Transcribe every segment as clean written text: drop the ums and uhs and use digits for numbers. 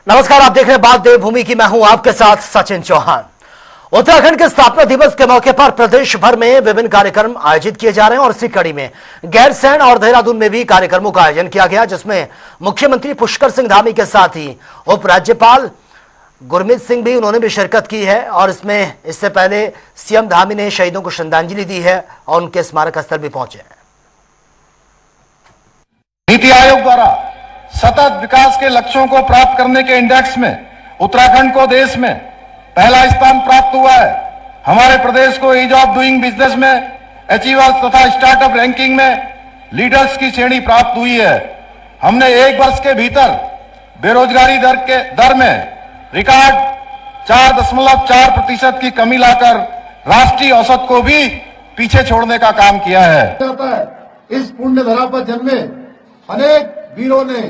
नमस्कार, आप देख रहे हैं बात देवभूमि की। मैं हूं आपके साथ सचिन चौहान। उत्तराखंड के स्थापना दिवस के मौके पर प्रदेश भर में विभिन्न कार्यक्रम आयोजित किए जा रहे हैं और इसी कड़ी में गैरसैंण और देहरादून में भी कार्यक्रमों का आयोजन किया गया, जिसमें मुख्यमंत्री पुष्कर सिंह धामी के साथ ही उपराज्यपाल गुरमीत सिंह भी उन्होंने भी शिरकत की है। और इससे पहले सीएम धामी ने शहीदों को श्रद्धांजलि दी है और उनके स्मारक स्थल भी पहुंचे हैं। नीति आयोग द्वारा सतत विकास के लक्ष्यों को प्राप्त करने के इंडेक्स में उत्तराखंड को देश में पहला स्थान प्राप्त हुआ है। हमारे प्रदेश को ईज ऑफ डूइंग बिजनेस में अचीवर्स तथा स्टार्टअप रैंकिंग में लीडर्स की श्रेणी प्राप्त हुई है। हमने एक वर्ष के भीतर बेरोजगारी दर में रिकॉर्ड 4.4% की कमी लाकर राष्ट्रीय औसत को भी पीछे छोड़ने का काम किया है। इस पुण्य धरा पर जन्मे अनेक वीरों ने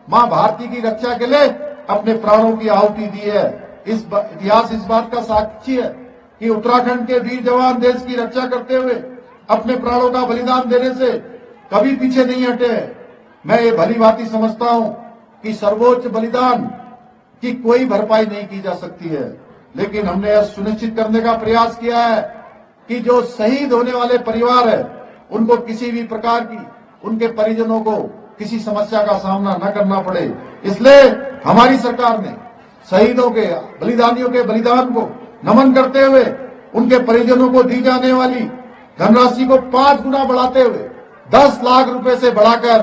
मां भारती की रक्षा के लिए अपने प्राणों की आहुति दी है। इतिहास इस बात का साक्षी है कि उत्तराखंड के वीर जवान देश की रक्षा करते हुए अपने प्राणों का बलिदान देने से कभी पीछे नहीं हटे हैं। मैं ये भली भांति समझता हूं कि सर्वोच्च बलिदान की कोई भरपाई नहीं की जा सकती है, लेकिन हमने यह सुनिश्चित करने का प्रयास किया है कि जो शहीद होने वाले परिवार है उनको किसी भी प्रकार की, उनके परिजनों को किसी समस्या का सामना न करना पड़े। इसलिए हमारी सरकार ने शहीदों के, बलिदानियों के बलिदान को नमन करते हुए उनके परिजनों को दी जाने वाली धनराशि को 5 गुना बढ़ाते हुए 10 लाख रुपए से बढ़ाकर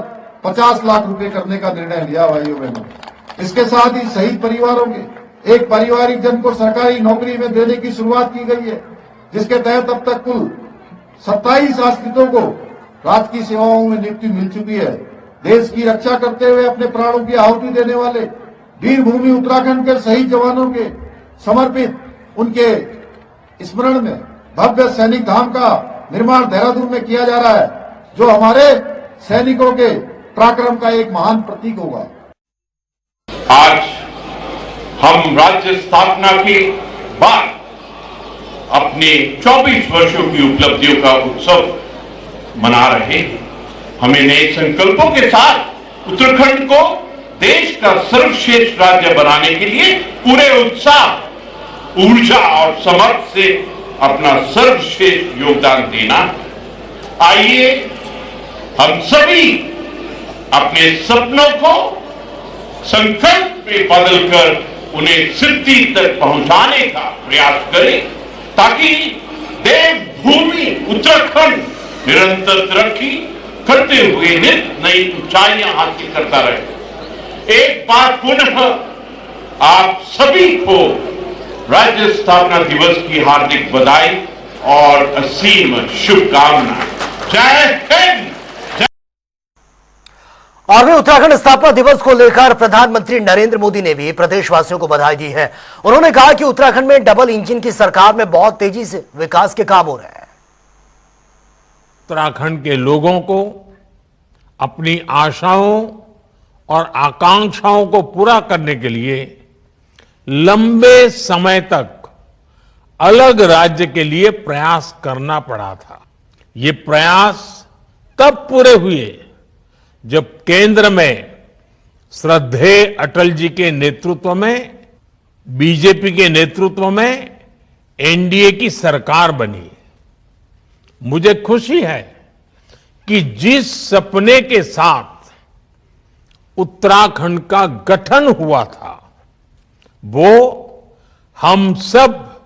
50 लाख रुपए करने का निर्णय लिया। भाइयों बहनों, इसके साथ ही शहीद परिवारों के एक पारिवारिक जन को सरकारी नौकरी में देने की शुरुआत की गई है, जिसके तहत अब तक कुल 27 आश्रितों को राजकीय सेवाओं में नियुक्ति मिल चुकी है। देश की रक्षा करते हुए अपने प्राणों की आहुति देने वाले वीर भूमि उत्तराखंड के शहीद जवानों के समर्पित उनके स्मरण में भव्य सैनिक धाम का निर्माण देहरादून में किया जा रहा है, जो हमारे सैनिकों के पराक्रम का एक महान प्रतीक होगा। आज हम राज्य स्थापना के बाद अपने 24 वर्षों की उपलब्धियों का उत्सव मना रहे हैं। हमें नए संकल्पों के साथ उत्तराखंड को देश का सर्वश्रेष्ठ राज्य बनाने के लिए पूरे उत्साह, ऊर्जा और समर्थ से अपना सर्वश्रेष्ठ योगदान देना। आइए हम सभी अपने सपनों को संकल्प में बदलकर उन्हें सिद्धि तक पहुंचाने का प्रयास करें, ताकि देवभूमि उत्तराखंड निरंतर तरक्की करते हुए नित नई ऊंचाइयां हासिल करता रहे। एक बार पुनः आप सभी को राज्य स्थापना दिवस की हार्दिक बधाई और असीम शुभकामनाएं। जय हिंद। और वे उत्तराखंड स्थापना दिवस को लेकर प्रधानमंत्री नरेंद्र मोदी ने भी प्रदेशवासियों को बधाई दी है। उन्होंने कहा कि उत्तराखंड में डबल इंजन की सरकार में बहुत तेजी से विकास के काम हो रहे हैं। उत्तराखंड के लोगों को अपनी आशाओं और आकांक्षाओं को पूरा करने के लिए लंबे समय तक अलग राज्य के लिए प्रयास करना पड़ा था। ये प्रयास तब पूरे हुए जब केंद्र में श्रद्धेय अटल जी के नेतृत्व में, बीजेपी के नेतृत्व में एनडीए की सरकार बनी। मुझे खुशी है कि जिस सपने के साथ उत्तराखंड का गठन हुआ था, वो हम सब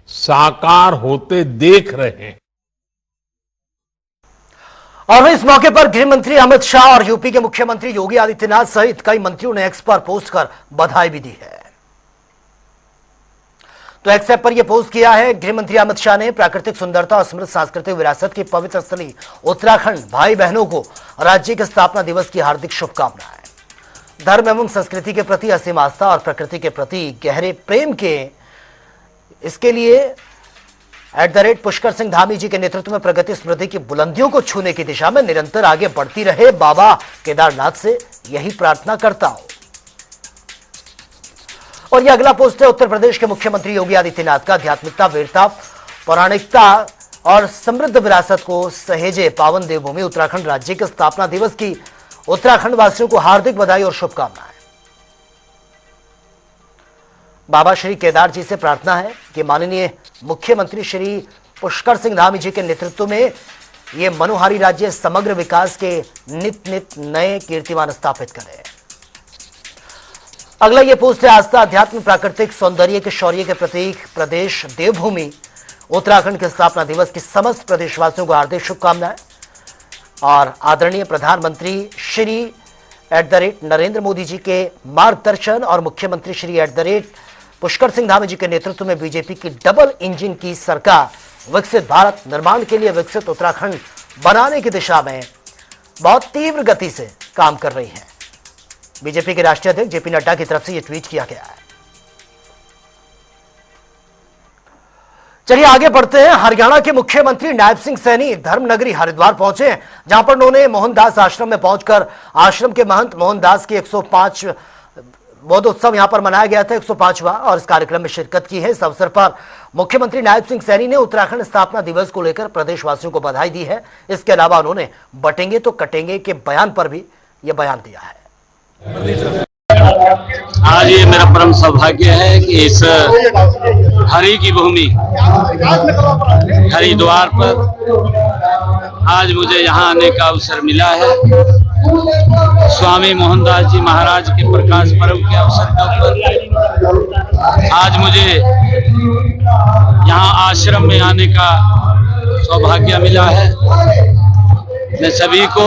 साकार होते देख रहे हैं। और इस मौके पर गृह मंत्री अमित शाह और यूपी के मुख्यमंत्री योगी आदित्यनाथ सहित कई मंत्रियों ने एक्स पर पोस्ट कर बधाई भी दी है। तो एक्स पर यह पोस्ट किया है गृह मंत्री अमित शाह ने। प्राकृतिक सुंदरता और समृद्ध सांस्कृतिक विरासत की पवित्र स्थली उत्तराखंड भाई बहनों को राज्य के स्थापना दिवस की हार्दिक शुभकामनाएं। धर्म एवं संस्कृति के प्रति असीम आस्था और प्रकृति के प्रति गहरे प्रेम के इसके लिए पुष्कर सिंह धामी जी के नेतृत्व में प्रगति स्मृति की बुलंदियों को छूने की दिशा में निरंतर आगे बढ़ती रहे। बाबा केदारनाथ से यही प्रार्थना करता हूं। और यह अगला पोस्ट है उत्तर प्रदेश के मुख्यमंत्री योगी आदित्यनाथ का। आध्यात्मिकता, वीरता, पौराणिकता और समृद्ध विरासत को सहेजे पावन देवभूमि उत्तराखंड राज्य के स्थापना दिवस की उत्तराखंड वासियों को हार्दिक बधाई और शुभकामनाएं। बाबा श्री केदार जी से प्रार्थना है कि माननीय मुख्यमंत्री श्री पुष्कर सिंह धामी जी के नेतृत्व में ये मनोहारी राज्य समग्र विकास के नित नित नए कीर्तिमान स्थापित करे। अगला ये पोस्ट है, आस्था अध्यात्म प्राकृतिक सौंदर्य के शौर्य के प्रतीक प्रदेश देवभूमि उत्तराखंड के स्थापना दिवस की समस्त प्रदेशवासियों को हार्दिक शुभकामनाएं। और आदरणीय प्रधानमंत्री श्री @नरेंद्र मोदी जी के मार्गदर्शन और मुख्यमंत्री श्री पुष्कर सिंह धामी जी के नेतृत्व में बीजेपी की डबल इंजन की सरकार विकसित भारत निर्माण के लिए विकसित उत्तराखंड बनाने की दिशा में बहुत तीव्र गति से काम कर रही है। बीजेपी के राष्ट्रीय अध्यक्ष जेपी नड्डा की तरफ से यह ट्वीट किया गया है। चलिए आगे बढ़ते हैं। हरियाणा के मुख्यमंत्री नायब सिंह सैनी धर्मनगरी हरिद्वार पहुंचे हैं, जहां पर उन्होंने मोहनदास आश्रम में पहुंचकर आश्रम के महंत मोहनदास की 105 बौद्ध उत्सव यहां पर मनाया गया था 105वां, और इस कार्यक्रम में शिरकत की है। इस अवसर पर मुख्यमंत्री नायब सिंह सैनी ने उत्तराखंड स्थापना दिवस को लेकर प्रदेशवासियों को बधाई दी है। इसके अलावा उन्होंने बटेंगे तो कटेंगे के बयान पर भी यह बयान दिया है। आज ये मेरा परम सौभाग्य है कि इस हरि की भूमि हरिद्वार पर आज मुझे यहाँ आने का अवसर मिला है। स्वामी मोहनदास जी महाराज के प्रकाश पर्व के अवसर पर आज मुझे यहाँ आश्रम में आने का सौभाग्य मिला है। मैं सभी को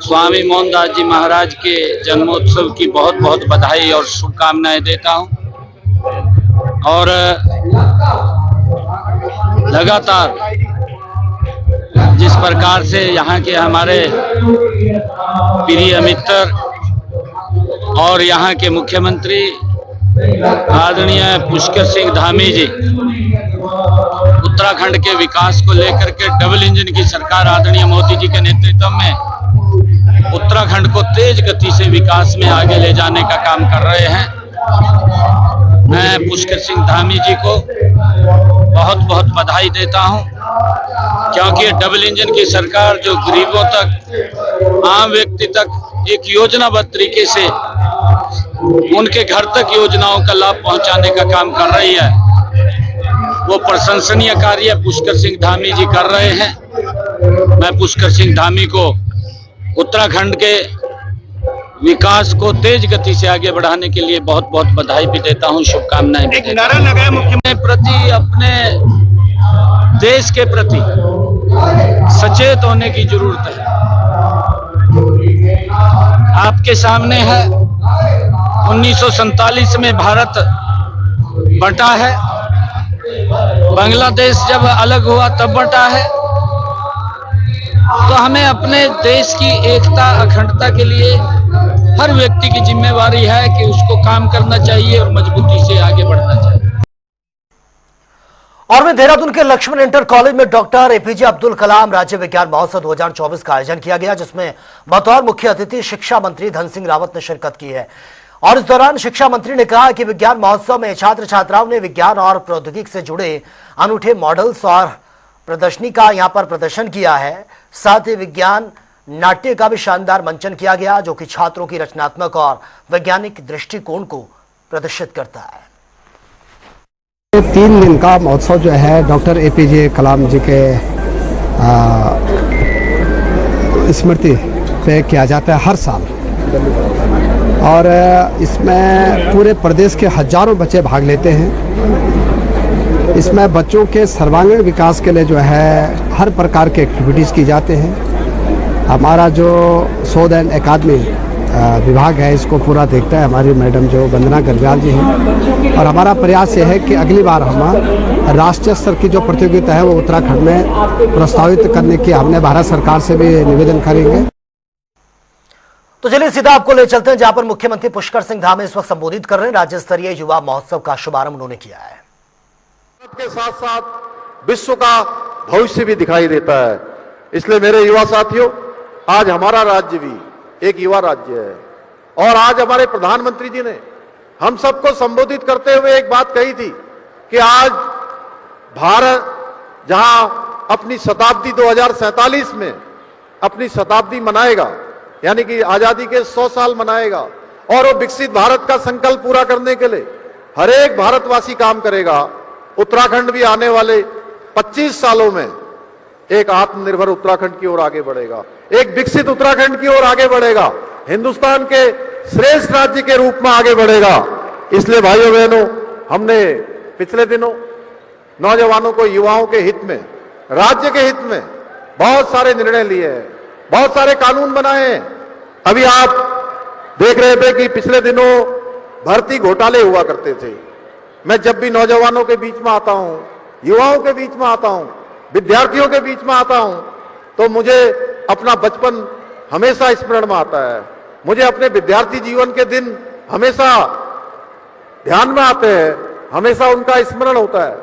स्वामी मोहनदास जी महाराज के जन्मोत्सव की बहुत बहुत बधाई और शुभकामनाएं देता हूं। और लगातार जिस प्रकार से यहाँ के हमारे प्रिय मित्र और यहाँ के मुख्यमंत्री आदरणीय पुष्कर सिंह धामी जी उत्तराखंड के विकास को लेकर के डबल इंजन की सरकार आदरणीय मोदी जी के नेतृत्व में उत्तराखंड को तेज गति से विकास में आगे ले जाने का काम कर रहे हैं। मैं पुष्कर सिंह धामी जी को बहुत बहुत बधाई देता हूं, क्योंकि डबल इंजन की सरकार जो गरीबों तक, आम व्यक्ति तक एक योजनाबद्ध तरीके से उनके घर तक योजनाओं का लाभ पहुंचाने का काम कर रही है, वो प्रशंसनीय कार्य पुष्कर सिंह धामी जी कर रहे हैं। मैं पुष्कर सिंह धामी को उत्तराखंड के विकास को तेज गति से आगे बढ़ाने के लिए बहुत बहुत बधाई भी देता हूं, शुभकामनाएं भी देता हूं। मुख्यमंत्री प्रति, अपने देश के प्रति सचेत होने की जरूरत है। आपके सामने है 1947 में भारत बंटा है, बांग्लादेश जब अलग हुआ तब बंटा है। तो हमें अपने देश की एकता अखंडता के लिए हर व्यक्ति की जिम्मेवारी है कि उसको काम करना चाहिए और मजबूती से आगे बढ़ना चाहिए। और में देहरादून के लक्ष्मण इंटर कॉलेज में डॉक्टर एपीजे अब्दुल कलाम राज्य विज्ञान महोत्सव 2024 का आयोजन किया गया, जिसमें बतौर मुख्य अतिथि शिक्षा मंत्री धन सिंह रावत ने शिरकत की है। और इस दौरान शिक्षा मंत्री ने कहा कि विज्ञान महोत्सव में छात्र छात्राओं ने विज्ञान और प्रौद्योगिकी से जुड़े अनूठे मॉडल्स और प्रदर्शनी का यहाँ पर प्रदर्शन किया है। साथ ही विज्ञान नाट्य का भी शानदार मंचन किया गया, जो कि छात्रों की रचनात्मक और वैज्ञानिक दृष्टिकोण को प्रदर्शित करता है। 3 दिन का महोत्सव जो है डॉक्टर एपीजे कलाम जी के स्मृति पे किया जाता है हर साल, और इसमें पूरे प्रदेश के हजारों बच्चे भाग लेते हैं। इसमें बच्चों के सर्वांगीण विकास के लिए जो है हर प्रकार के एक्टिविटीज़ की जाते हैं। हमारा जो शोध एंड अकादमी विभाग है इसको पूरा देखता है हमारी मैडम जो वंदना गलवाल जी हैं, और हमारा प्रयास ये है कि अगली बार हम राष्ट्रीय स्तर की जो प्रतियोगिता है वो उत्तराखंड में प्रस्तावित करने की हमने भारत सरकार से भी निवेदन करेंगे। तो चलिए सीधा आपको ले चलते हैं जहां पर मुख्यमंत्री पुष्कर सिंह धामी इस वक्त संबोधित कर रहे हैं। राज्य स्तरीय युवा महोत्सव का शुभारंभ उन्होंने किया है। भारत के साथ साथ विश्व का भविष्य भी दिखाई देता है। इसलिए मेरे युवा साथियों, आज हमारा राज्य भी एक युवा राज्य है, और आज हमारे प्रधानमंत्री जी ने हम सबको संबोधित करते हुए एक बात कही थी कि आज भारत जहां अपनी शताब्दी 2047 में अपनी शताब्दी मनाएगा, यानी कि आजादी के 100 साल मनाएगा, और वो विकसित भारत का संकल्प पूरा करने के लिए हर एक भारतवासी काम करेगा, उत्तराखंड भी आने वाले 25 सालों में एक आत्मनिर्भर उत्तराखंड की ओर आगे बढ़ेगा, एक विकसित उत्तराखंड की ओर आगे बढ़ेगा, हिंदुस्तान के श्रेष्ठ राज्य के रूप में आगे बढ़ेगा। इसलिए भाइयों बहनों, हमने पिछले दिनों नौजवानों को, युवाओं के हित में, राज्य के हित में बहुत सारे निर्णय लिए हैं, बहुत सारे कानून बनाए हैं। अभी आप देख रहे थे कि पिछले दिनों भर्ती घोटाले हुआ करते थे। मैं जब भी नौजवानों के बीच में आता हूं, युवाओं के बीच में आता हूं, विद्यार्थियों के बीच में आता हूं, तो मुझे अपना बचपन हमेशा स्मरण में आता है। मुझे अपने विद्यार्थी जीवन के दिन हमेशा ध्यान में आते हैं, हमेशा उनका स्मरण होता है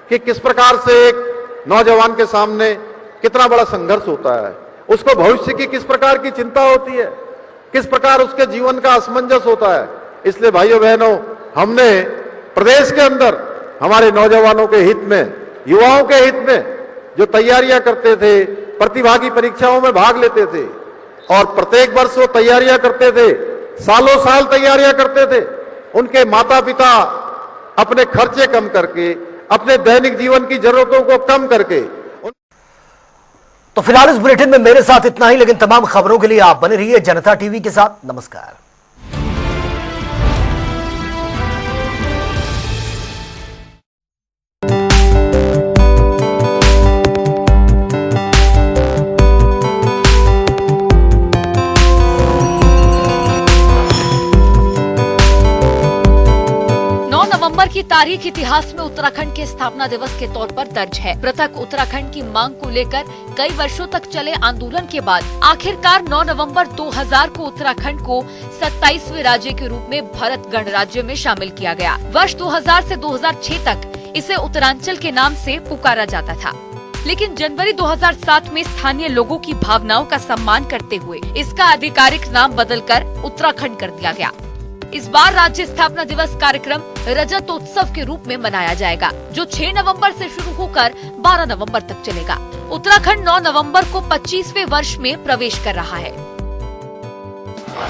कि किस प्रकार से एक नौजवान के सामने कितना बड़ा संघर्ष होता है, उसको भविष्य की किस प्रकार की चिंता होती है, किस प्रकार उसके जीवन का असमंजस होता है। इसलिए भाइयों बहनों, हमने प्रदेश के अंदर हमारे नौजवानों के हित में, युवाओं के हित में जो तैयारियां करते थे, प्रतिभागी परीक्षाओं में भाग लेते थे और प्रत्येक वर्ष वो तैयारियां करते थे, सालों साल तैयारियां करते थे, उनके माता पिता अपने खर्चे कम करके, अपने दैनिक जीवन की जरूरतों को कम करके। तो फिलहाल इस बुलेटिन में मेरे साथ इतना ही, लेकिन तमाम खबरों के लिए आप बने रहिए जनता टीवी के साथ। नमस्कार। नवंबर की तारीख इतिहास में उत्तराखंड के स्थापना दिवस के तौर पर दर्ज है। पृथक उत्तराखंड की मांग को लेकर कई वर्षों तक चले आंदोलन के बाद आखिरकार 9 नवंबर 2000 को उत्तराखंड को 27वें राज्य के रूप में भारत गणराज्य में शामिल किया गया। वर्ष 2000 से 2006 तक इसे उत्तरांचल के नाम से पुकारा जाता था, लेकिन जनवरी 2007 में स्थानीय लोगों की भावनाओं का सम्मान करते हुए इसका आधिकारिक नाम बदलकर उत्तराखंड कर दिया गया। इस बार राज्य स्थापना दिवस कार्यक्रम रजतोत्सव के रूप में मनाया जाएगा, जो 6 नवंबर से शुरू होकर 12 नवंबर तक चलेगा। उत्तराखंड 9 नवंबर को 25वें वर्ष में प्रवेश कर रहा है।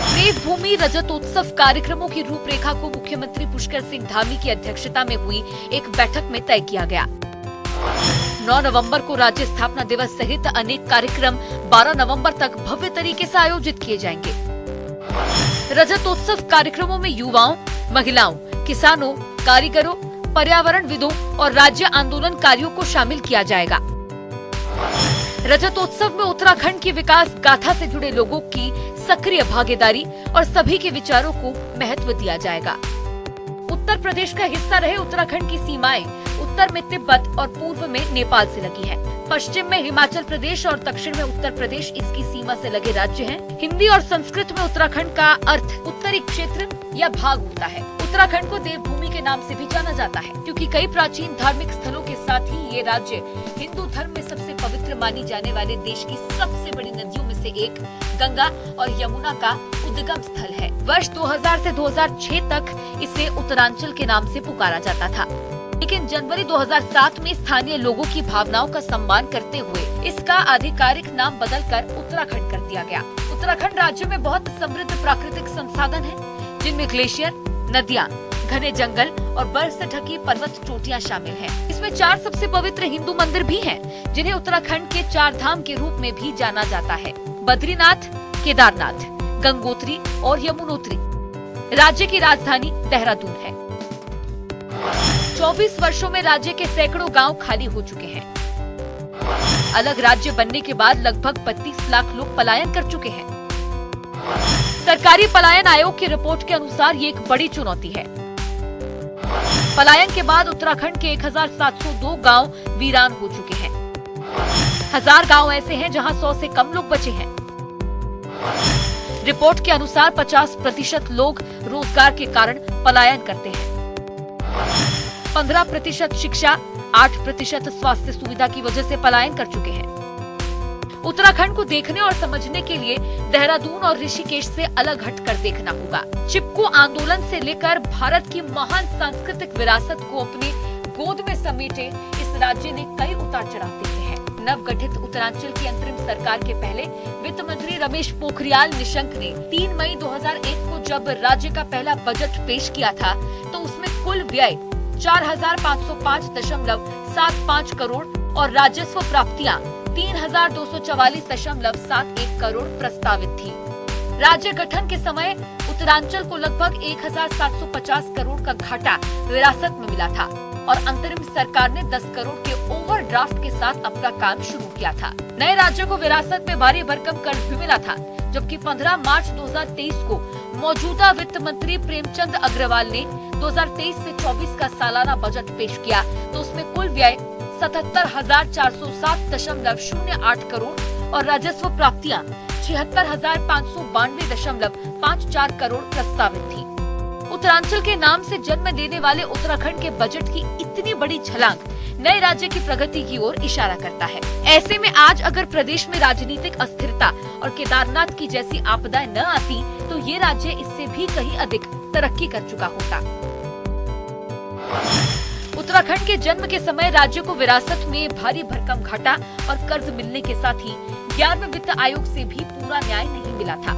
देवभूमि रजतोत्सव कार्यक्रमों की रूपरेखा को मुख्यमंत्री पुष्कर सिंह धामी की अध्यक्षता में हुई एक बैठक में तय किया गया। 9 नवंबर को राज्य स्थापना दिवस सहित अनेक कार्यक्रम 12 नवंबर तक भव्य तरीके से आयोजित किए जाएंगे। रजतोत्सव कार्यक्रमों में युवाओं, महिलाओं, किसानों, कारीगरों, पर्यावरणविदों और राज्य आंदोलनकारियों को शामिल किया जाएगा। रजतोत्सव में उत्तराखंड की विकास गाथा से जुड़े लोगों की सक्रिय भागीदारी और सभी के विचारों को महत्व दिया जाएगा। उत्तर प्रदेश का हिस्सा रहे उत्तराखंड की सीमाएं उत्तर में तिब्बत और पूर्व में नेपाल से लगी है। पश्चिम में हिमाचल प्रदेश और दक्षिण में उत्तर प्रदेश इसकी सीमा से लगे राज्य हैं। हिंदी और संस्कृत में उत्तराखंड का अर्थ उत्तरी क्षेत्र या भाग होता है। उत्तराखंड को देवभूमि के नाम से भी जाना जाता है, क्योंकि कई प्राचीन धार्मिक स्थलों के साथ ही ये राज्य हिंदू धर्म में सबसे पवित्र मानी जाने वाले देश की सबसे बड़ी नदियों में से एक गंगा और यमुना का उद्गम स्थल है। वर्ष 2000 से 2006 तक इसे उत्तरांचल के नाम से पुकारा जाता था, लेकिन जनवरी 2007 में स्थानीय लोगों की भावनाओं का सम्मान करते हुए इसका आधिकारिक नाम बदलकर उत्तराखंड कर दिया गया। उत्तराखंड राज्य में बहुत समृद्ध प्राकृतिक संसाधन हैं, जिनमें ग्लेशियर, नदियाँ, घने जंगल और बर्फ से ढकी पर्वत चोटियां शामिल हैं। इसमें 4 सबसे पवित्र हिंदू मंदिर भी हैं, जिन्हें उत्तराखंड के 4 धाम के रूप में भी जाना जाता है: बद्रीनाथ, केदारनाथ, गंगोत्री और यमुनोत्री। राज्य की राजधानी देहरादून है। 24 वर्षों में राज्य के सैकड़ों गांव खाली हो चुके हैं। अलग राज्य बनने के बाद लगभग 32 लाख लोग पलायन कर चुके हैं। सरकारी पलायन आयोग की रिपोर्ट के अनुसार ये एक बड़ी चुनौती है। पलायन के बाद उत्तराखंड के 1702 गांव वीरान हो चुके हैं। 1000 गांव ऐसे हैं जहां 100 से कम लोग बचे हैं। रिपोर्ट के अनुसार 50% लोग रोजगार के कारण पलायन करते हैं। 15% शिक्षा, 8% स्वास्थ्य सुविधा की वजह से पलायन कर चुके हैं। उत्तराखंड को देखने और समझने के लिए देहरादून और ऋषिकेश से अलग हटकर देखना होगा। चिपको आंदोलन से लेकर भारत की महान सांस्कृतिक विरासत को अपने गोद में समेटे इस राज्य ने कई उतार चढ़ाव देखे हैं। नवगठित उत्तरांचल की अंतरिम सरकार के पहले वित्त मंत्री रमेश पोखरियाल निशंक ने 3 मई 2001 को जब राज्य का पहला बजट पेश किया था तो उसमें कुल व्यय 4,505.75 करोड़ और राजस्व प्राप्तियां 3,244.71 करोड़ प्रस्तावित थी। राज्य गठन के समय उत्तरांचल को लगभग 1,750 करोड़ का घाटा विरासत में मिला था और अंतरिम सरकार ने 10 करोड़ के ओवरड्राफ्ट के साथ अपना काम शुरू किया था। नए राज्य को विरासत में भारी भरकम कर्ज भी मिला था, जबकि 15 मार्च 2023 को मौजूदा वित्त मंत्री प्रेमचंद अग्रवाल ने 2023 से 24 का सालाना बजट पेश किया तो उसमें कुल व्यय 77,407.08 करोड़ और राजस्व प्राप्तियां 76,592.54 करोड़ प्रस्तावित थी। उत्तरांचल के नाम से जन्म लेने वाले उत्तराखंड के बजट की इतनी बड़ी छलांग नए राज्य की प्रगति की ओर इशारा करता है। ऐसे में आज अगर प्रदेश में राजनीतिक अस्थिरता और केदारनाथ की जैसी आपदाएं न आती तो ये राज्य इससे भी कहीं अधिक तरक्की कर चुका होता। उत्तराखंड के जन्म के समय राज्य को विरासत में भारी भरकम घाटा और कर्ज मिलने के साथ ही 11वें वित्त आयोग से भी पूरा न्याय नहीं मिला था।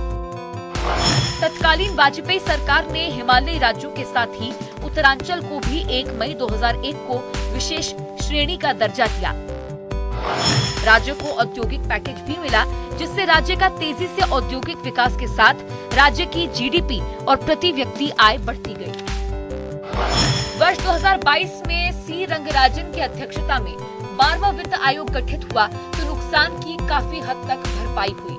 तत्कालीन वाजपेयी सरकार ने हिमालयी राज्यों के साथ ही उत्तरांचल को भी 1 मई 2001 को विशेष श्रेणी का दर्जा दिया। राज्य को औद्योगिक पैकेज भी मिला, जिससे राज्य का तेजी से औद्योगिक विकास के साथ राज्य की जीडीपी और प्रति व्यक्ति आय बढ़ती गई। वर्ष 2022 में सी रंगराजन की अध्यक्षता में 12वां वित्त आयोग गठित हुआ तो नुकसान की काफी हद तक भरपाई हुई।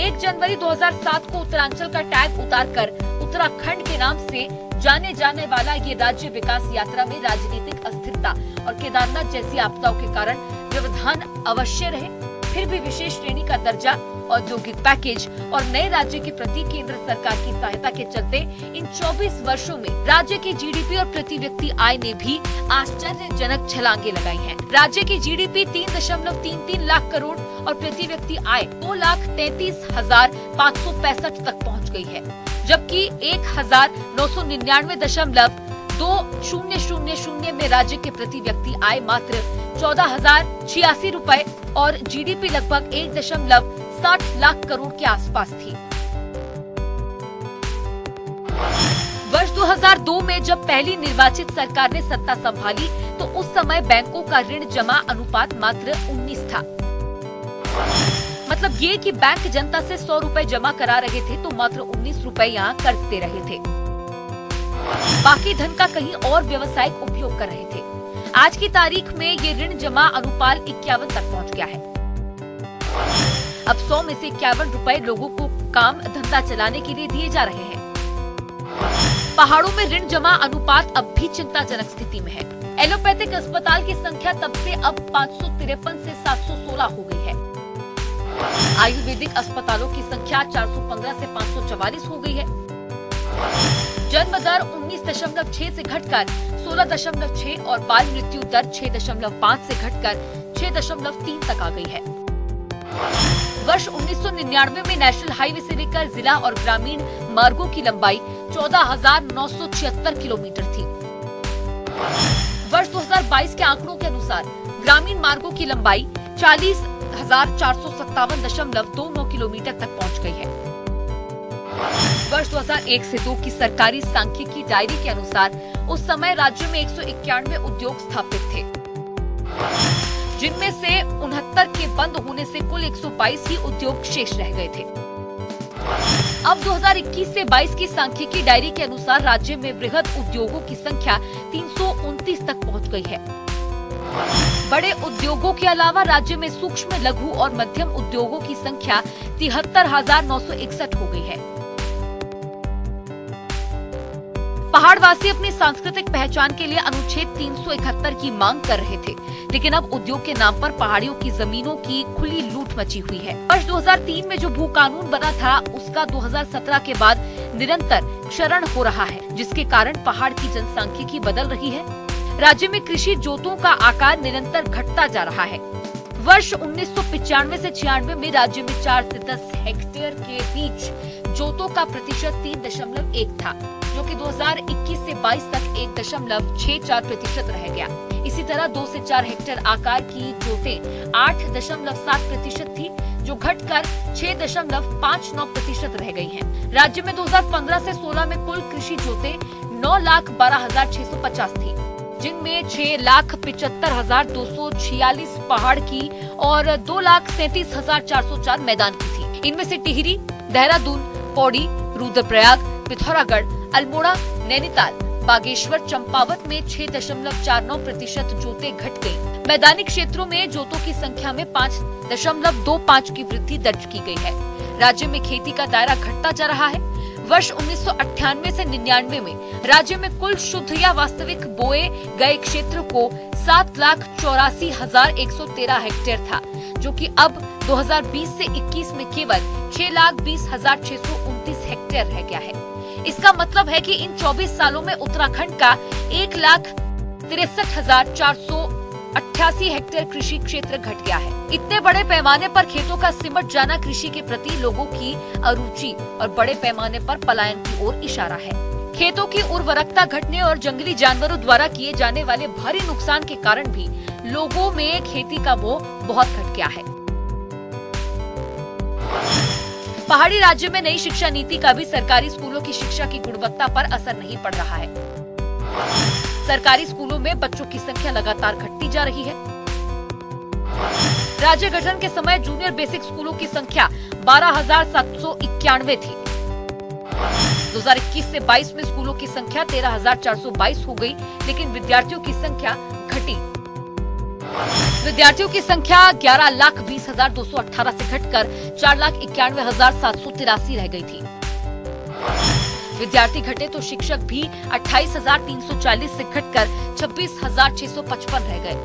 1 जनवरी 2007 को उत्तरांचल का टैग उतारकर उत्तराखंड के नाम से जाने जाने वाला ये राज्य विकास यात्रा में राजनीतिक अस्थिरता और केदारनाथ जैसी आपदाओं के कारण व्यवधान अवश्य रहे, फिर भी विशेष श्रेणी का दर्जा, औद्योगिक पैकेज और नए राज्य के प्रति केंद्र सरकार की सहायता के चलते इन 24 वर्षों में राज्य की जीडीपी और प्रति व्यक्ति आय ने भी आश्चर्यजनक छलांगे लगाई हैं। राज्य की जीडीपी 3.33 लाख करोड़ और प्रति व्यक्ति आय 2,33,565 तक पहुंच गई है, जबकि 1,999.2000 में राज्य के प्रति व्यक्ति आय मात्र 14,086 रुपए और जीडीपी लगभग 1.60 लाख करोड़ के आसपास थी। वर्ष 2002 में जब पहली निर्वाचित सरकार ने सत्ता संभाली तो उस समय बैंकों का ऋण जमा अनुपात मात्र 19 था। मतलब ये कि बैंक जनता से 100 रुपए जमा करा रहे थे तो मात्र 19 रुपए यहाँ कर्ज दे रहे थे, बाकी धन का कहीं और व्यवसायिक उपयोग कर रहे थे। आज की तारीख में ये ऋण जमा अनुपात 51 तक पहुँच गया है। अब 100 में से 51 रुपए लोगों को काम धंधा चलाने के लिए दिए जा रहे हैं। पहाड़ों में ऋण जमा अनुपात अब भी चिंताजनक स्थिति में है। एलोपैथिक अस्पताल की संख्या तब से अब 553 से 716 हो गई है। आयुर्वेदिक अस्पतालों की संख्या 415 से 544 हो गई है। जन्म दर 19.6 से घटकर 16.6 और बाल मृत्यु दर 6.5 से घटकर 6.3 तक आ गई है। वर्ष 1999 में नेशनल हाईवे से लेकर जिला और ग्रामीण मार्गों की लंबाई 14,976 किलोमीटर थी। वर्ष 2022 के आंकड़ों के अनुसार ग्रामीण मार्गों की लंबाई 40,457.29 किलोमीटर तक पहुंच गई है। वर्ष 2001 से 2 की सरकारी सांख्यिकी डायरी के अनुसार उस समय राज्य में 191 उद्योग स्थापित थे, जिनमें से 69 के बंद होने से कुल 122 ही उद्योग शेष रह गए थे। अब 2021 से 22 की सांख्यिकी डायरी के अनुसार राज्य में वृहद उद्योगों की संख्या 329 तक पहुंच गई है। बड़े उद्योगों के अलावा राज्य में सूक्ष्म, लघु और मध्यम उद्योगों की संख्या 73,961 हो गई है। पहाड़वासी अपनी सांस्कृतिक पहचान के लिए अनुच्छेद 371 की मांग कर रहे थे, लेकिन अब उद्योग के नाम पर पहाड़ियों की जमीनों की खुली लूट मची हुई है। वर्ष 2003 में जो भू कानून बना था उसका 2017 के बाद निरंतर क्षरण हो रहा है, जिसके कारण पहाड़ की जनसांख्यिकी बदल रही है। राज्य में कृषि जोतों का आकार निरंतर घटता जा रहा है। वर्ष 1995 से 96 में राज्य में 4 से 10 हेक्टेयर के बीच जोतों का प्रतिशत 3.1 था, जो कि 2021 से 22 तक 1.64% रह गया। इसी तरह 2 से 4 हेक्टेयर आकार की जोतें 8.7% थी, जो घटकर 6.59% रह गई हैं। राज्य में 2015 से 16 में कुल कृषि जोतें 9,12,650 थी, जिनमें 6,75,246 पहाड़ की और 2,37,404 मैदान की थी। इनमें से टिहरी, देहरादून, पौड़ी, रुद्रप्रयाग, पिथौरागढ़, अल्मोड़ा, नैनीताल, बागेश्वर, चंपावत में 6.49% जोतें घट गई। मैदानी क्षेत्रों में जोतों की संख्या में 5.25 की वृद्धि दर्ज की गई है। राज्य में खेती का दायरा घटता जा रहा है। वर्ष 1998 से 99 में राज्य में कुल शुद्ध या वास्तविक बोए गए क्षेत्र को 7,84,113 हेक्टेयर था, जो कि अब 2020 से 21 में केवल 6,20,629 हेक्टेयर रह गया है। इसका मतलब है कि इन 24 सालों में उत्तराखंड का 1,63,488 हेक्टेयर कृषि क्षेत्र घट गया है। इतने बड़े पैमाने पर खेतों का सिमट जाना कृषि के प्रति लोगों की अरुचि और बड़े पैमाने पर पलायन की ओर इशारा है। खेतों की उर्वरकता घटने और जंगली जानवरों द्वारा किए जाने वाले भारी नुकसान के कारण भी लोगों में खेती का मोह बहुत घट गया है। पहाड़ी राज्य में नई शिक्षा नीति का भी सरकारी स्कूलों की शिक्षा की गुणवत्ता पर असर नहीं पड़ रहा है। सरकारी स्कूलों में बच्चों की संख्या लगातार घटती जा रही है। राज्य गठन के समय जूनियर बेसिक स्कूलों की संख्या 12,791 थी। 2021 से 22 में स्कूलों की संख्या 13,422 हो गई, लेकिन विद्यार्थियों की संख्या घटी। विद्यार्थियों की संख्या 11,20,218 से घटकर 4,91,783 रह गई थी। विद्यार्थी घटे तो शिक्षक भी 28,340 से घटकर 26,655 रह गए।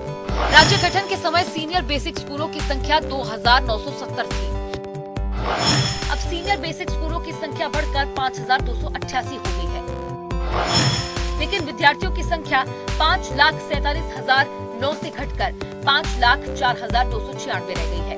राज्य गठन के समय सीनियर बेसिक स्कूलों की संख्या 2,970 थी। अब सीनियर बेसिक स्कूलों की संख्या बढ़कर 5,288 हो गई है, लेकिन विद्यार्थियों की संख्या 5,47,009 से घटकर 5,04,296 रह गई है।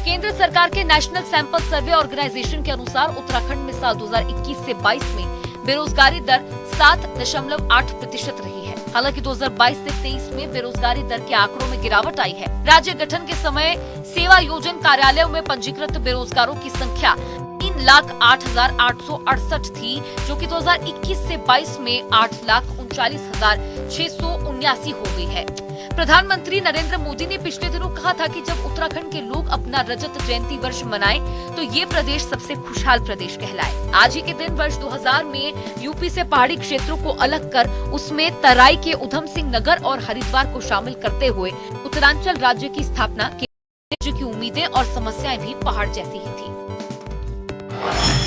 केंद्र सरकार के नेशनल सैंपल सर्वे ऑर्गेनाइजेशन के अनुसार उत्तराखंड में साल 2021 से 22 में बेरोजगारी दर 7.8% रही है। हालांकि 2022 से 23 में बेरोजगारी दर के आंकड़ों में गिरावट आई है। राज्य गठन के समय सेवा योजन कार्यालयों में पंजीकृत बेरोजगारों की संख्या 3,08,868 थी, जो कि 2021 से 22 में 8,39,679 हो गई है। प्रधानमंत्री नरेंद्र मोदी ने पिछले दिनों कहा था कि जब उत्तराखंड के लोग अपना रजत जयंती वर्ष मनाएं, तो ये प्रदेश सबसे खुशहाल प्रदेश कहलाए। आज ही के दिन वर्ष 2000 में यूपी से पहाड़ी क्षेत्रों को अलग कर उसमें तराई के उधम सिंह नगर और हरिद्वार को शामिल करते हुए उत्तरांचल राज्य की स्थापना की। राज्य की उम्मीदें और समस्याएं भी पहाड़ जैसी ही थी।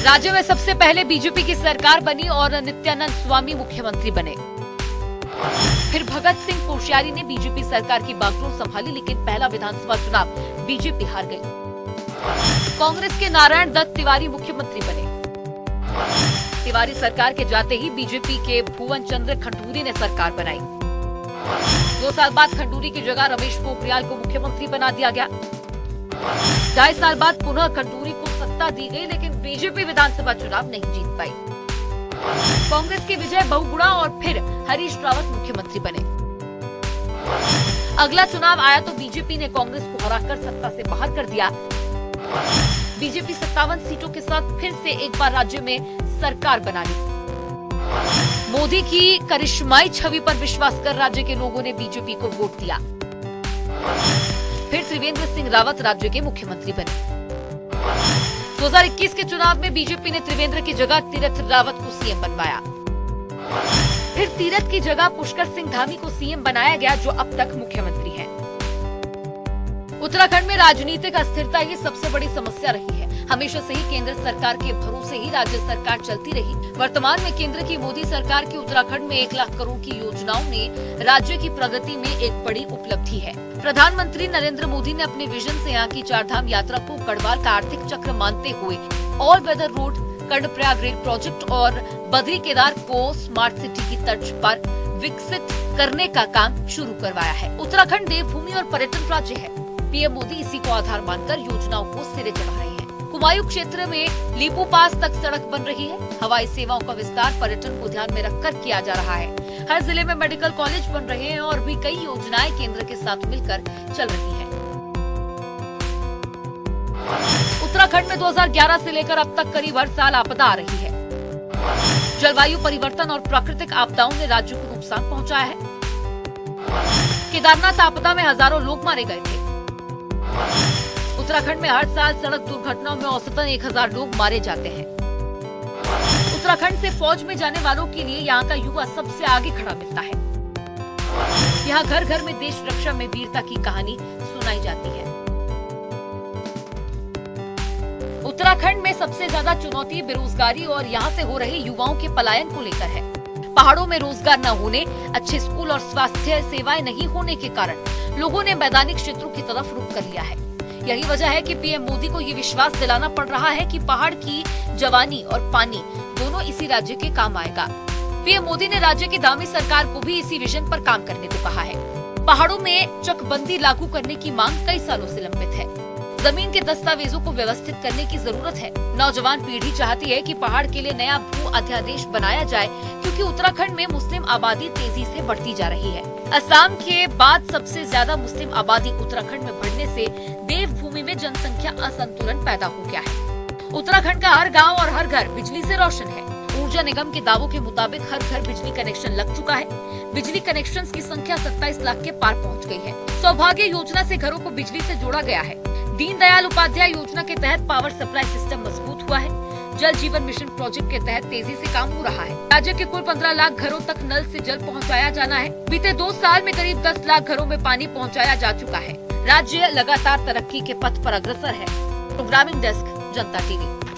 राज्य में सबसे पहले बीजेपी की सरकार बनी और नित्यानंद स्वामी मुख्यमंत्री बने। फिर भगत सिंह कोश्यारी ने बीजेपी सरकार की बागडोर संभाली, लेकिन पहला विधानसभा चुनाव बीजेपी हार गई। कांग्रेस के नारायण दत्त तिवारी मुख्यमंत्री बने। तिवारी सरकार के जाते ही बीजेपी के भुवन चंद्र खंडूरी ने सरकार बनाई। 2 साल बाद खंडूरी की जगह रमेश पोखरियाल को मुख्यमंत्री बना दिया गया। 2.5 साल बाद पुनः खंडूरी को सत्ता दी गई, लेकिन बीजेपी विधानसभा चुनाव नहीं जीत पाई। कांग्रेस की विजय बहुगुणा और फिर हरीश रावत मुख्यमंत्री बने। अगला चुनाव आया तो बीजेपी ने कांग्रेस को हराकर सत्ता से बाहर कर दिया। बीजेपी 57 सीटों के साथ फिर से एक बार राज्य में सरकार बना ली। मोदी की करिश्माई छवि पर विश्वास कर राज्य के लोगों ने बीजेपी को वोट दिया। फिर त्रिवेंद्र सिंह रावत राज्य के मुख्यमंत्री बने। 2021 के चुनाव में बीजेपी ने त्रिवेंद्र की जगह तीरथ रावत को सीएम बनवाया। फिर तीरथ की जगह पुष्कर सिंह धामी को सीएम बनाया गया, जो अब तक मुख्यमंत्री हैं। उत्तराखंड में राजनीतिक अस्थिरता ये सबसे बड़ी समस्या रही है। हमेशा से ही केंद्र सरकार के भरोसे ही राज्य सरकार चलती रही। वर्तमान में केंद्र की मोदी सरकार की उत्तराखंड में 1 लाख करोड़ की योजनाओं ने राज्य की प्रगति में एक बड़ी उपलब्धि है। प्रधानमंत्री नरेंद्र मोदी ने अपने विजन से यहाँ की 4 धाम यात्रा को गढ़वाल का आर्थिक चक्र मानते हुए all weather road, Karnaprayag rail project और बद्री केदार को स्मार्ट सिटी की तर्ज पर विकसित करने का काम शुरू करवाया है। उत्तराखंड देवभूमि और पर्यटन राज्य है। पीएम मोदी इसी को आधार मानकर योजनाओं को सिरे चढ़ा रहे हैं। कुमायूं क्षेत्र में लीपू पास तक सड़क बन रही है। हवाई सेवाओं का विस्तार पर्यटन को ध्यान में रखकर किया जा रहा है। हर जिले में मेडिकल कॉलेज बन रहे हैं और भी कई योजनाएं केंद्र के साथ मिलकर चल रही हैं। उत्तराखंड में 2011 से लेकर अब तक करीब हर साल आपदा आ रही है। जलवायु परिवर्तन और प्राकृतिक आपदाओं ने राज्य को नुकसान पहुंचाया है। केदारनाथ आपदा में हजारों लोग मारे गए थे। उत्तराखंड में हर साल सड़क दुर्घटनाओं में औसतन 1000 लोग मारे जाते हैं। उत्तराखंड से फौज में जाने वालों के लिए यहाँ का युवा सबसे आगे खड़ा मिलता है। यहाँ घर घर में देश रक्षा में वीरता की कहानी सुनाई जाती है। उत्तराखंड में सबसे ज्यादा चुनौती बेरोजगारी और यहाँ से हो रहे युवाओं के पलायन को लेकर है। पहाड़ों में रोजगार न होने, अच्छे स्कूल और स्वास्थ्य सेवाएं नहीं होने के कारण लोगों ने मैदानी क्षेत्रों की तरफ रुख कर लिया है। यही वजह है कि पीएम मोदी को ये विश्वास दिलाना पड़ रहा है कि पहाड़ की जवानी और पानी दोनों इसी राज्य के काम आएगा। पीएम मोदी ने राज्य की दामी सरकार को भी इसी विजन पर काम करने को कहा है। पहाड़ों में चकबंदी लागू करने की मांग कई सालों से लंबित है। जमीन के दस्तावेजों को व्यवस्थित करने की जरूरत है। नौजवान पीढ़ी चाहती है कि पहाड़ के लिए नया भू अध्यादेश बनाया जाए, क्योंकि उत्तराखंड में मुस्लिम आबादी तेजी से बढ़ती जा रही है। असम के बाद सबसे ज्यादा मुस्लिम आबादी उत्तराखंड में बढ़ने से देवभूमि में जनसंख्या असंतुलन पैदा हो गया है। उत्तराखंड का हर गाँव और हर घर बिजली से रोशन है। ऊर्जा निगम के दावों के मुताबिक हर घर बिजली कनेक्शन लग चुका है। बिजली कनेक्शंस की संख्या 27 लाख के पार पहुंच गई है। सौभाग्य योजना से घरों को बिजली से जोड़ा गया है। दीनदयाल उपाध्याय योजना के तहत पावर सप्लाई सिस्टम मजबूत हुआ है। जल जीवन मिशन प्रोजेक्ट के तहत तेजी से काम हो रहा है। राज्य के कुल 15 लाख घरों तक नल से जल पहुंचाया जाना है। बीते 2 साल में करीब 10 लाख घरों में पानी पहुंचाया जा चुका है। राज्य लगातार तरक्की के पथ पर अग्रसर है। प्रोग्रामिंग डेस्क, जनता टीवी।